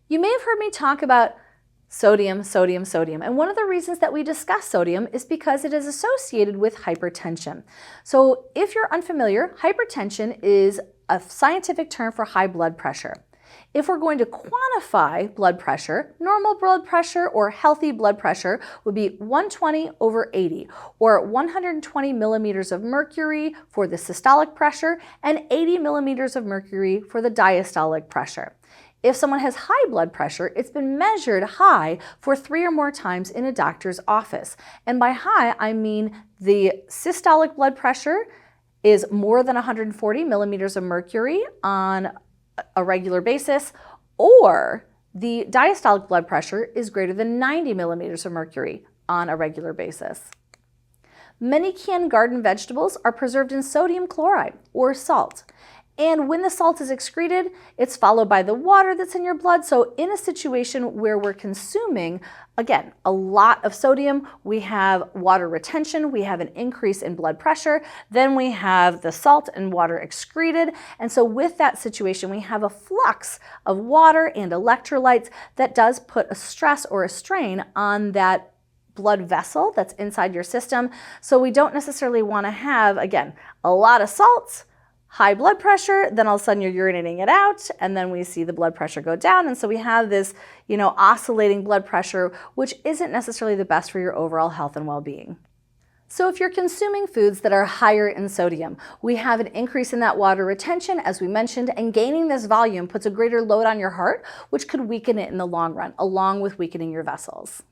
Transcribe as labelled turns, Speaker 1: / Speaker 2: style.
Speaker 1: You may have heard me talk about sodium, sodium, sodium. And one of the reasons that we discuss sodium is because it is associated with hypertension. So if you're unfamiliar, hypertension is a scientific term for high blood pressure. If we're going to quantify blood pressure, normal blood pressure or healthy blood pressure would be 120/80, or 120 millimeters of mercury for the systolic pressure and 80 millimeters of mercury for the diastolic pressure. If someone has high blood pressure, it's been measured high for 3 or more times in a doctor's office. And by high, I mean the systolic blood pressure is more than 140 millimeters of mercury on a regular basis, or the diastolic blood pressure is greater than 90 millimeters of mercury on a regular basis. Many canned garden vegetables are preserved in sodium chloride or salt. And when the salt is excreted, it's followed by the water that's in your blood. So in a situation where we're consuming, again, a lot of sodium, we have water retention, we have an increase in blood pressure, then we have the salt and water excreted. And so with that situation, we have a flux of water and electrolytes that does put a stress or a strain on that blood vessel that's inside your system. So we don't necessarily want to have, again, a lot of salts, high blood pressure, then all of a sudden you're urinating it out, and then we see the blood pressure go down. And so we have this, oscillating blood pressure, which isn't necessarily the best for your overall health and well-being. So if you're consuming foods that are higher in sodium, we have an increase in that water retention, as we mentioned, and gaining this volume puts a greater load on your heart, which could weaken it in the long run, along with weakening your vessels.